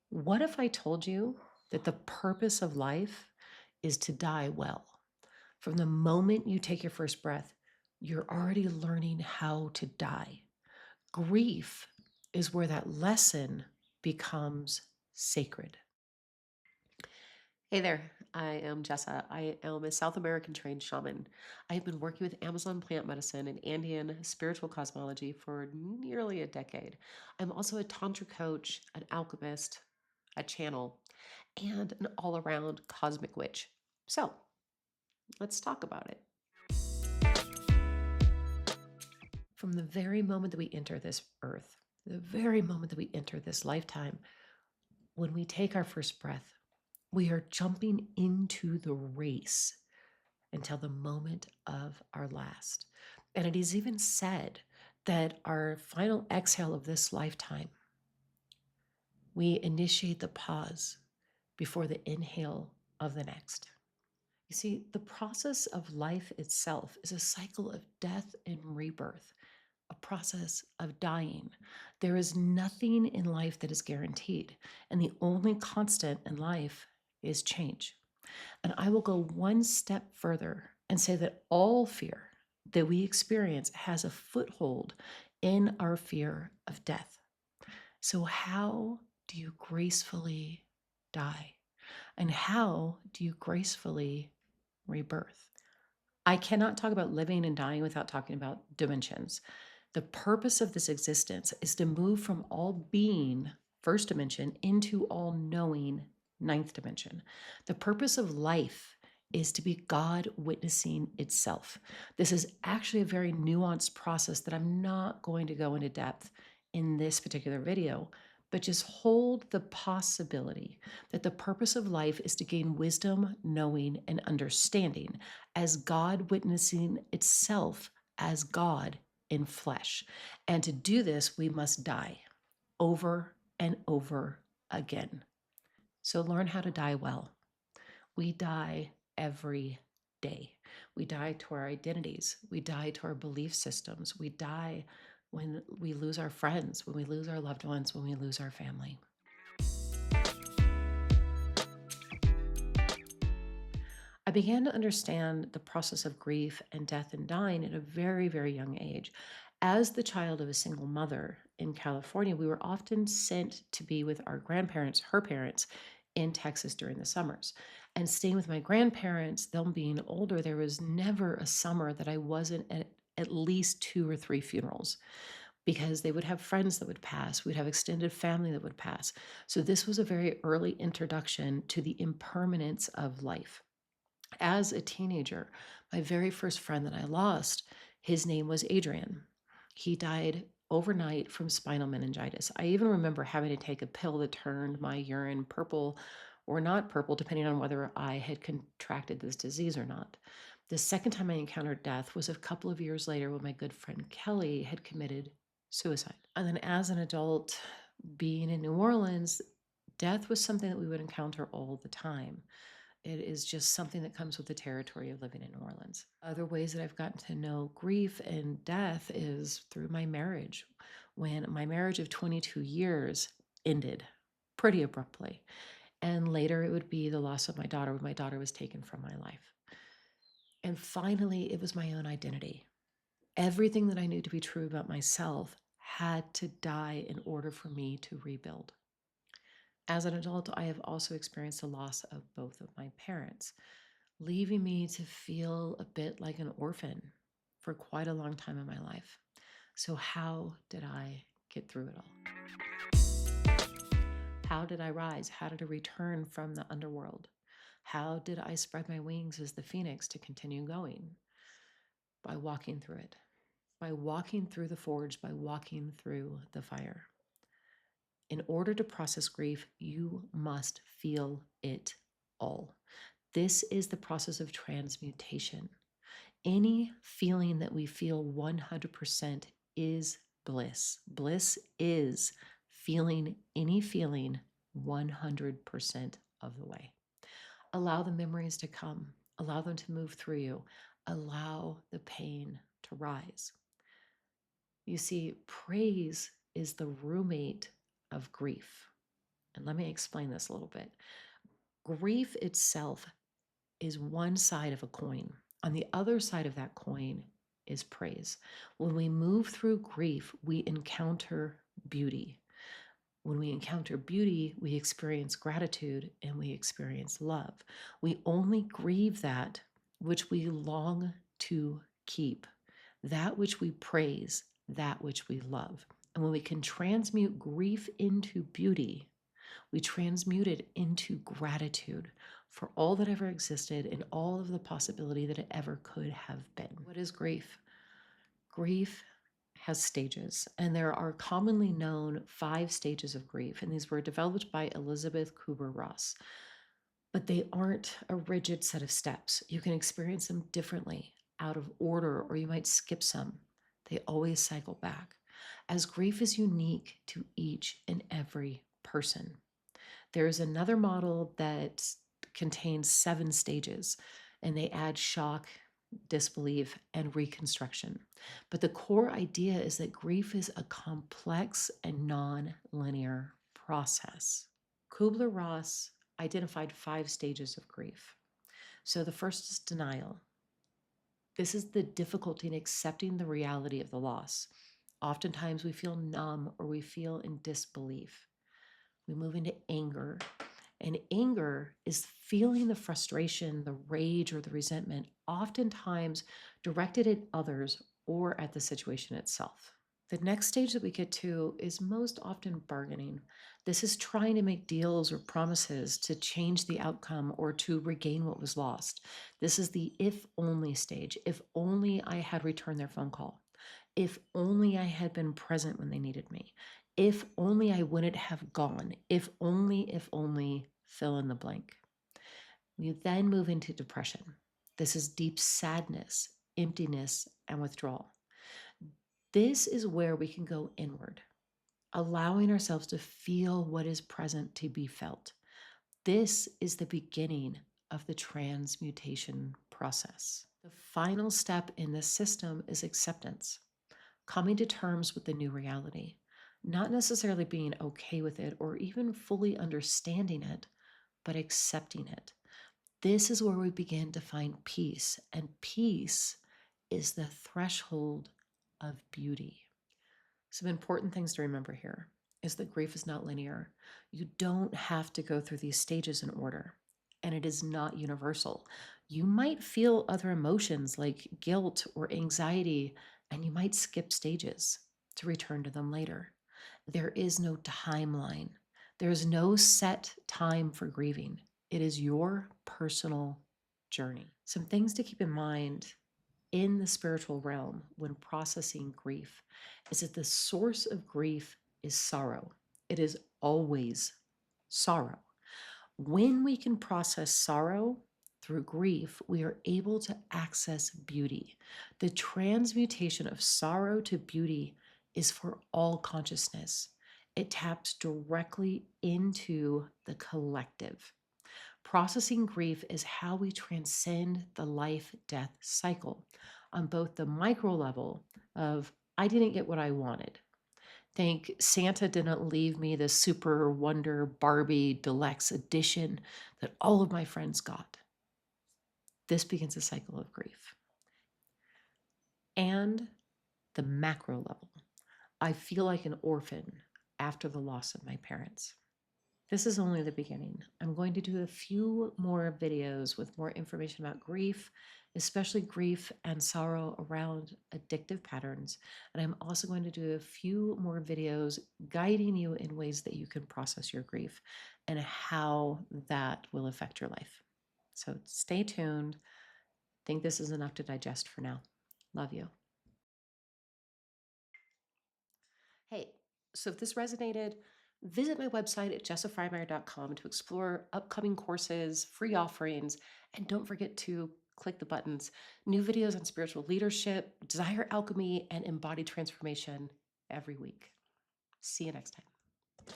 What if I told you that the purpose of life is to die well? From the moment you take your first breath, you're already learning how to die. Grief is where that lesson becomes sacred. Hey there, I am Jessa. I am a South American trained shaman. I have been working with Amazon plant medicine and Andean spiritual cosmology for nearly a decade. I'm also a Tantra coach, an alchemist, a channel, and an all around cosmic witch. So let's talk about it. From the very moment that we enter this earth, the very moment that we enter this lifetime, when we take our first breath, we are jumping into the race until the moment of our last. And it is even said that our final exhale of this lifetime, we initiate the pause before the inhale of the next. You see, the process of life itself is a cycle of death and rebirth, a process of dying. There is nothing in life that is guaranteed, and the only constant in life is change. And I will go one step further and say that all fear that we experience has a foothold in our fear of death. So, how do you gracefully die? And how do you gracefully rebirth? I cannot talk about living and dying without talking about dimensions. The purpose of this existence is to move from all being, first dimension, into all knowing, ninth dimension. The purpose of life is to be God witnessing itself. This is actually a very nuanced process that I'm not going to go into depth in this particular video, but just hold the possibility that the purpose of life is to gain wisdom, knowing, and understanding as God witnessing itself as God in flesh. And to do this, we must die over and over again. So learn how to die well. We die every day. We die to our identities. We die to our belief systems. We die when we lose our friends, when we lose our loved ones, when we lose our family. I began to understand the process of grief and death and dying at a very, very young age. As the child of a single mother in California, we were often sent to be with our grandparents, her parents, in Texas during the summers. And staying with my grandparents, them being older, there was never a summer that I wasn't at least two or three funerals because they would have friends that would pass. We'd have extended family that would pass. So this was a very early introduction to the impermanence of life. As a teenager, my very first friend that I lost, his name was Adrian. He died overnight from spinal meningitis. I even remember having to take a pill that turned my urine purple or not purple, depending on whether I had contracted this disease or not. The second time I encountered death was a couple of years later when my good friend Kelly had committed suicide. And then as an adult, being in New Orleans, death was something that we would encounter all the time. It is just something that comes with the territory of living in New Orleans. Other ways that I've gotten to know grief and death is through my marriage. When my marriage of 22 years ended pretty abruptly. And later it would be the loss of my daughter when my daughter was taken from my life. And finally, it was my own identity. Everything that I knew to be true about myself had to die in order for me to rebuild. As an adult, I have also experienced the loss of both of my parents, leaving me to feel a bit like an orphan for quite a long time in my life. So, how did I get through it all? How did I rise? How did I return from the underworld? How did I spread my wings as the phoenix to continue going? By walking through it, by walking through the forge, by walking through the fire. In order to process grief, you must feel it all. This is the process of transmutation. Any feeling that we feel 100% is bliss. Bliss is feeling any feeling 100% of the way. Allow the memories to come, allow them to move through you, allow the pain to rise. You see, praise is the roommate of grief. And let me explain this a little bit. Grief itself is one side of a coin. On the other side of that coin is praise. When we move through grief, we encounter beauty. When we encounter beauty, we experience gratitude and we experience love. We only grieve that which we long to keep, that which we praise, that which we love. And when we can transmute grief into beauty, we transmute it into gratitude for all that ever existed and all of the possibility that it ever could have been. What is grief? Grief has stages, and there are commonly known 5 stages of grief, and these were developed by Elizabeth Kubler-Ross. But they aren't a rigid set of steps. You can experience them differently, out of order, or you might skip some. They always cycle back, as grief is unique to each and every person. There is another model that contains 7 stages, and they add shock, disbelief, and reconstruction. But the core idea is that grief is a complex and non-linear process. Kubler-Ross identified 5 stages of grief. So the first is denial. This is the difficulty in accepting the reality of the loss. Oftentimes we feel numb or we feel in disbelief. We move into anger. And anger is feeling the frustration, the rage, or the resentment, oftentimes directed at others or at the situation itself. The next stage that we get to is most often bargaining. This is trying to make deals or promises to change the outcome or to regain what was lost. This is the if only stage. If only I had returned their phone call. If only I had been present when they needed me. If only I wouldn't have gone. If only, fill in the blank. We then move into depression. This is deep sadness, emptiness, and withdrawal. This is where we can go inward, allowing ourselves to feel what is present to be felt. This is the beginning of the transmutation process. The final step in this system is acceptance, coming to terms with the new reality, not necessarily being okay with it or even fully understanding it, but accepting it. This is where we begin to find peace, and peace is the threshold of beauty. Some important things to remember here is that grief is not linear. You don't have to go through these stages in order, and it is not universal. You might feel other emotions like guilt or anxiety, and you might skip stages to return to them later. There is no timeline. There is no set time for grieving. It is your personal journey. Some things to keep in mind in the spiritual realm when processing grief is that the source of grief is sorrow. It is always sorrow. When we can process sorrow through grief, we are able to access beauty. The transmutation of sorrow to beauty is for all consciousness. It taps directly into the collective. Processing grief is how we transcend the life-death cycle on both the micro level of, I didn't get what I wanted. Think Santa didn't leave me the Super Wonder Barbie Deluxe edition that all of my friends got. This begins a cycle of grief. And the macro level. I feel like an orphan after the loss of my parents. This is only the beginning. I'm going to do a few more videos with more information about grief, especially grief and sorrow around addictive patterns. And I'm also going to do a few more videos guiding you in ways that you can process your grief and how that will affect your life. So stay tuned. I think this is enough to digest for now. Love you. Hey, so if this resonated, visit my website at jessafreimeyer.com to explore upcoming courses, free offerings, and don't forget to click the buttons. New videos on spiritual leadership, desire alchemy, and embodied transformation every week. See you next time.